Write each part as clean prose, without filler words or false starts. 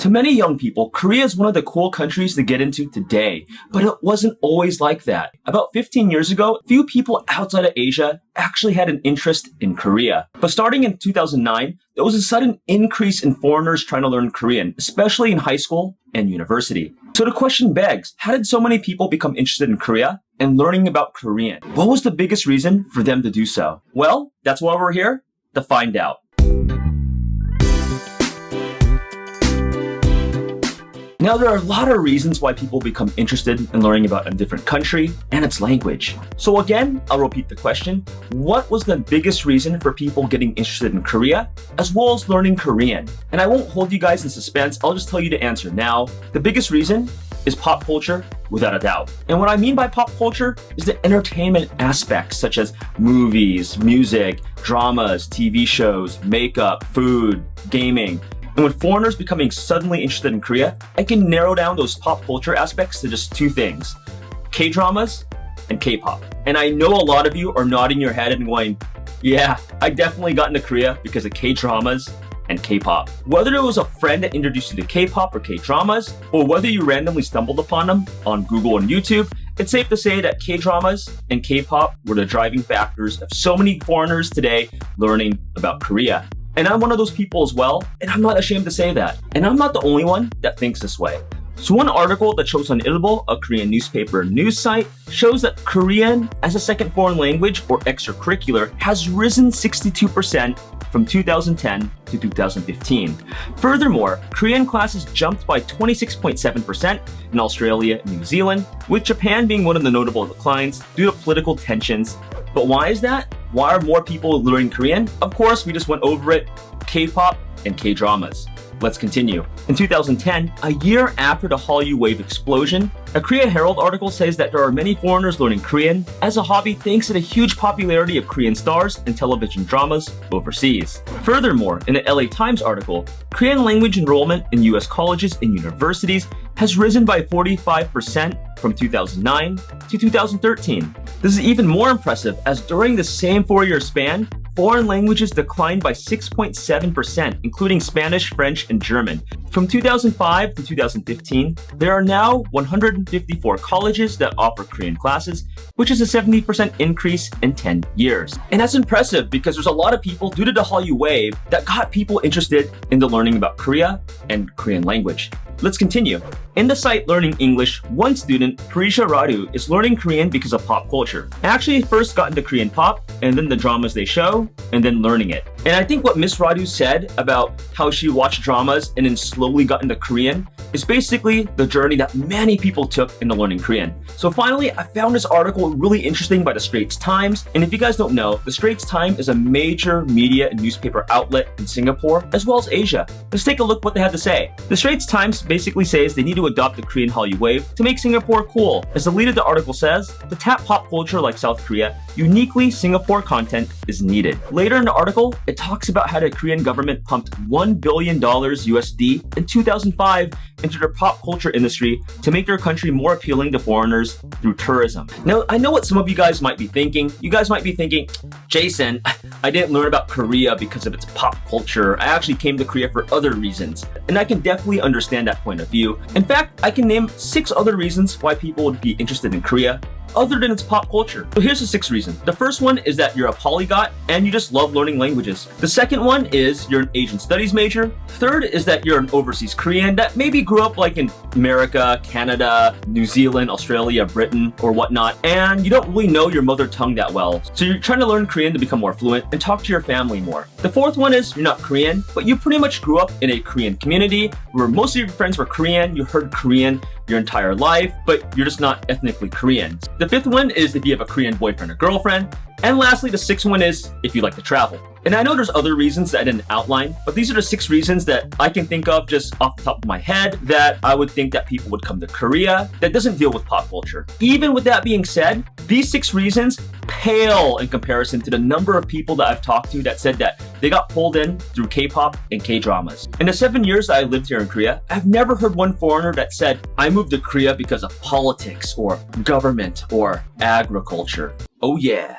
To many young people, Korea is one of the cool countries to get into today, but it wasn't always like that. About 15 years ago, few people outside of Asia actually had an interest in Korea. But starting in 2009, there was a sudden increase in foreigners trying to learn Korean, especially in high school and university. So the question begs, how did so many people become interested in Korea and learning about Korean? What was the biggest reason for them to do so? Well, that's why we're here, to find out. Now, there are a lot of reasons why people become interested in learning about a different country and its language. So again, I'll repeat the question. What was the biggest reason for people getting interested in Korea, as well as learning Korean? And I won't hold you guys in suspense. I'll just tell you the answer now. The biggest reason is pop culture, without a doubt. And what I mean by pop culture is the entertainment aspects, such as movies, music, dramas, TV shows, makeup, food, gaming. And with foreigners becoming suddenly interested in Korea, I can narrow down those pop culture aspects to just two things: K-dramas and K-pop. And I know a lot of you are nodding your head and going, yeah, I definitely got into Korea because of K-dramas and K-pop. Whether it was a friend that introduced you to K-pop or K-dramas, or whether you randomly stumbled upon them on Google and YouTube, it's safe to say that K-dramas and K-pop were the driving factors of so many foreigners today learning about Korea. And I'm one of those people as well, and I'm not ashamed to say that. And I'm not the only one that thinks this way. So one article, the Chosun Ilbo, a Korean newspaper news site, shows that Korean as a second foreign language or extracurricular has risen 62% from 2010 to 2015. Furthermore, Korean classes jumped by 26.7% in Australia and New Zealand, with Japan being one of the notable declines due to political tensions. But why is that? Why are more people learning Korean? Of course, we just went over it: K-pop and K-dramas. Let's continue. In 2010, a year after the Hallyu wave explosion, a Korea Herald article says that there are many foreigners learning Korean as a hobby thanks to the huge popularity of Korean stars and television dramas overseas. Furthermore, in the LA Times article, Korean language enrollment in US colleges and universities has risen by 45% from 2009 to 2013. This is even more impressive, as during the same 4-year span, foreign languages declined by 6.7%, including Spanish, French, and German. From 2005 to 2015, there are now 154 colleges that offer Korean classes, which is a 70% increase in 10 years. And that's impressive because there's a lot of people, due to the Hallyu wave, that got people interested into learning about Korea and Korean language. Let's continue. In the site Learning English, one student, Parisha Radu, is learning Korean because of pop culture. I actually first got into Korean pop, and then the dramas they show, and then learning it. And I think what Miss Radu said about how she watched dramas and then slowly got into Korean is basically the journey that many people took into learning Korean. So finally, I found this article really interesting by the Straits Times. And if you guys don't know, the Straits Times is a major media and newspaper outlet in Singapore, as well as Asia. Let's take a look what they had to say. The Straits Times basically says they need to adopt the Korean Hallyu wave to make Singapore cool. As the lead of the article says, to tap pop culture like South Korea, uniquely Singapore content is needed. Later in the article, it talks about how the Korean government pumped $1 billion USD in 2005 into their pop culture industry to make their country more appealing to foreigners through tourism. Now, I know what some of you guys might be thinking. You guys might be thinking, Jason, I didn't learn about Korea because of its pop culture. I actually came to Korea for other reasons. And I can definitely understand that point of view. In fact, I can name 6 other reasons why people would be interested in Korea other than its pop culture. So here's the 6 reasons. The first one is that you're a polyglot and you just love learning languages. The second one is you're an Asian studies major. Third is that you're an overseas Korean that maybe grew up like in America, Canada, New Zealand, Australia, Britain, or whatnot, and you don't really know your mother tongue that well. So you're trying to learn Korean to become more fluent and talk to your family more. The fourth one is you're not Korean, but you pretty much grew up in a Korean community where most of your friends were Korean, you heard Korean your entire life, but you're just not ethnically Korean. The fifth one is if you have a Korean boyfriend or girlfriend. And lastly, the 6th one is if you like to travel. And I know there's other reasons that I didn't outline, but these are the 6 reasons that I can think of just off the top of my head that I would think that people would come to Korea that doesn't deal with pop culture. Even with that being said, these 6 reasons pale in comparison to the number of people that I've talked to that said that they got pulled in through K-pop and K-dramas. In the 7 years that I lived here in Korea, I've never heard one foreigner that said, I moved to Korea because of politics or government or agriculture. Oh yeah.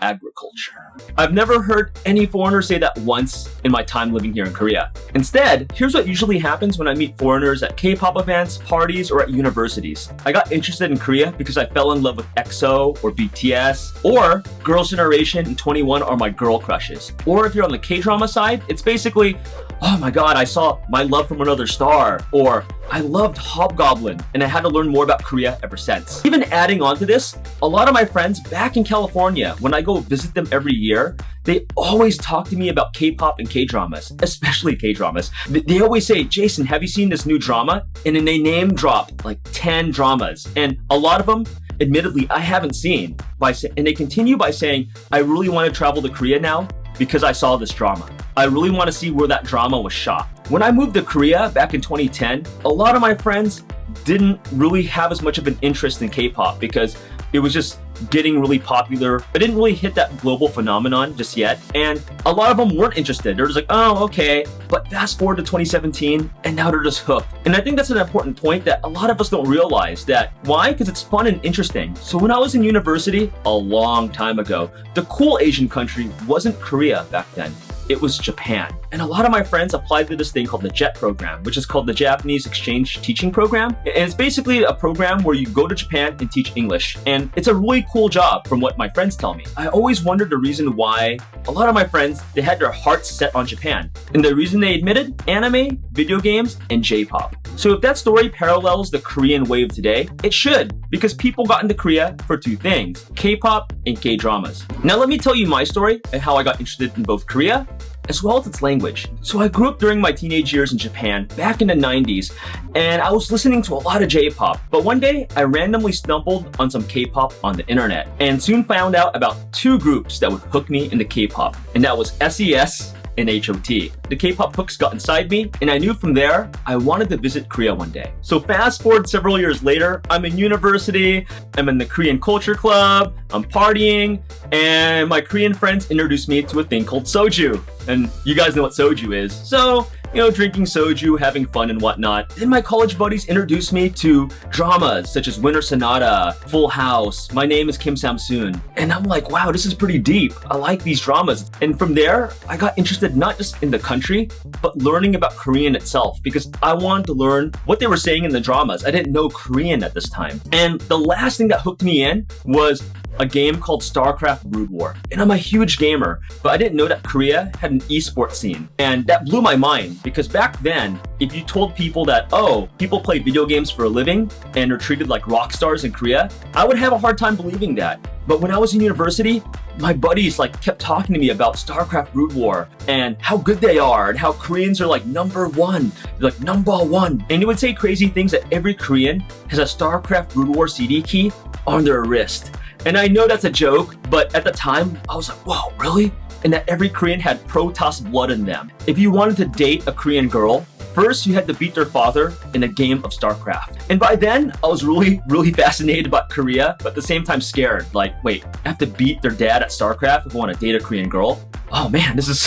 agriculture. I've never heard any foreigner say that once in my time living here in Korea. Instead, here's what usually happens when I meet foreigners at K-pop events, parties, or at universities. I got interested in Korea because I fell in love with EXO or BTS, or Girls' Generation and 21 are my girl crushes. Or if you're on the K-drama side, it's basically, oh my god, I saw My Love from Another Star, or I loved Hobgoblin, and I had to learn more about Korea ever since. Even adding on to this, a lot of my friends back in California, when I go visit them every year, they always talk to me about K-pop and K-dramas, especially K-dramas. They always say, Jason, have you seen this new drama? And then they name drop like 10 dramas. And a lot of them, admittedly, I haven't seen. And they continue by saying, I really want to travel to Korea now because I saw this drama. I really want to see where that drama was shot. When I moved to Korea back in 2010, a lot of my friends didn't really have as much of an interest in K-pop because it was just getting really popular. It didn't really hit that global phenomenon just yet. And a lot of them weren't interested. They're just like, oh, okay. But fast forward to 2017, and now they're just hooked. And I think that's an important point that a lot of us don't realize that. Why? Because it's fun and interesting. So when I was in university, a long time ago, the cool Asian country wasn't Korea back then. It was Japan. And a lot of my friends applied to this thing called the JET program, which is called the Japanese Exchange Teaching Program. And it's basically a program where you go to Japan and teach English. And it's a really cool job from what my friends tell me. I always wondered the reason why a lot of my friends, they had their hearts set on Japan. And the reason they admitted, anime, video games, and J-pop. So if that story parallels the Korean wave today, it should, because people got into Korea for two things, K-pop and K-dramas. Now let me tell you my story and how I got interested in both Korea as well as its language. So I grew up during my teenage years in Japan back in the 90s, and I was listening to a lot of J-pop. But one day, I randomly stumbled on some K-pop on the internet and soon found out about two groups that would hook me into K-pop, and that was SES and HOT. The K-pop hooks got inside me, and I knew from there I wanted to visit Korea one day. So fast forward several years later, I'm in university, I'm in the Korean Culture Club, I'm partying, and my Korean friends introduced me to a thing called soju. And you guys know what soju is. So, drinking soju, having fun and whatnot. Then my college buddies introduced me to dramas such as Winter Sonata, Full House, My Name is Kim Sam-soon. And I'm like, wow, this is pretty deep. I like these dramas. And from there, I got interested not just in the country, but learning about Korean itself because I wanted to learn what they were saying in the dramas. I didn't know Korean at this time. And the last thing that hooked me in was a game called StarCraft Brood War. And I'm a huge gamer, but I didn't know that Korea had an esports scene. And that blew my mind because back then, if you told people that, oh, people play video games for a living and are treated like rock stars in Korea, I would have a hard time believing that. But when I was in university, my buddies kept talking to me about StarCraft Brood War and how good they are and how Koreans are number one. They're number one. And they would say crazy things that every Korean has a StarCraft Brood War CD key on their wrist. And I know that's a joke, but at the time, I was like, whoa, really? And that every Korean had Protoss blood in them. If you wanted to date a Korean girl, first you had to beat their father in a game of StarCraft. And by then, I was really, really fascinated about Korea, but at the same time scared. Wait, I have to beat their dad at StarCraft if I want to date a Korean girl? Oh man, this is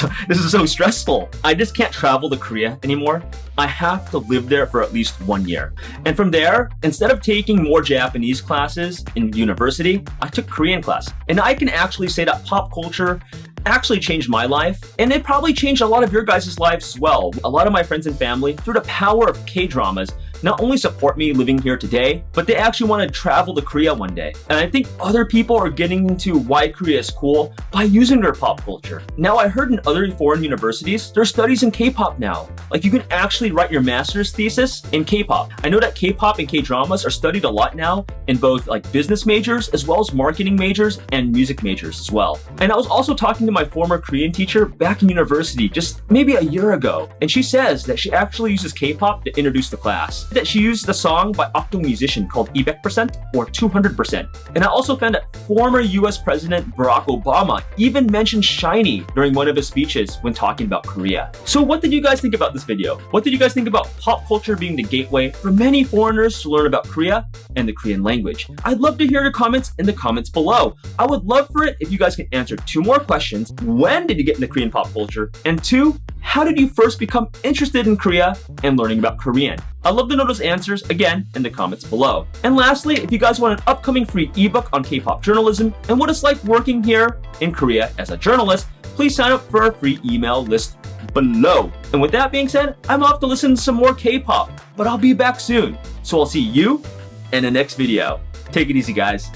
so stressful. I just can't travel to Korea anymore. I have to live there for at least 1 year. And from there, instead of taking more Japanese classes in university, I took Korean class. And I can actually say that pop culture actually changed my life, and it probably changed a lot of your guys' lives as well. A lot of my friends and family, through the power of K-dramas, not only support me living here today, but they actually want to travel to Korea one day. And I think other people are getting into why Korea is cool by using their pop culture. Now, I heard in other foreign universities, there's studies in K-pop now. You can actually write your master's thesis in K-pop. I know that K-pop and K-dramas are studied a lot now in both business majors as well as marketing majors and music majors as well. And I was also talking to my former Korean teacher back in university just maybe a year ago. And she says that she actually uses K-pop to introduce the class. That she used the song by Akdong musician called 200% or 200%. And I also found that former US President Barack Obama even mentioned SHINee during one of his speeches when talking about Korea. So what did you guys think about this video? What did you guys think about pop culture being the gateway for many foreigners to learn about Korea and the Korean language? I'd love to hear your comments in the comments below. I would love for it if you guys can answer two more questions. When did you get into Korean pop culture? And two, how did you first become interested in Korea and learning about Korean? I'd love to know those answers, again, in the comments below. And lastly, if you guys want an upcoming free ebook on K-pop journalism and what it's like working here in Korea as a journalist, please sign up for our free email list below. And with that being said, I'm off to listen to some more K-pop, but I'll be back soon. So I'll see you in the next video. Take it easy, guys.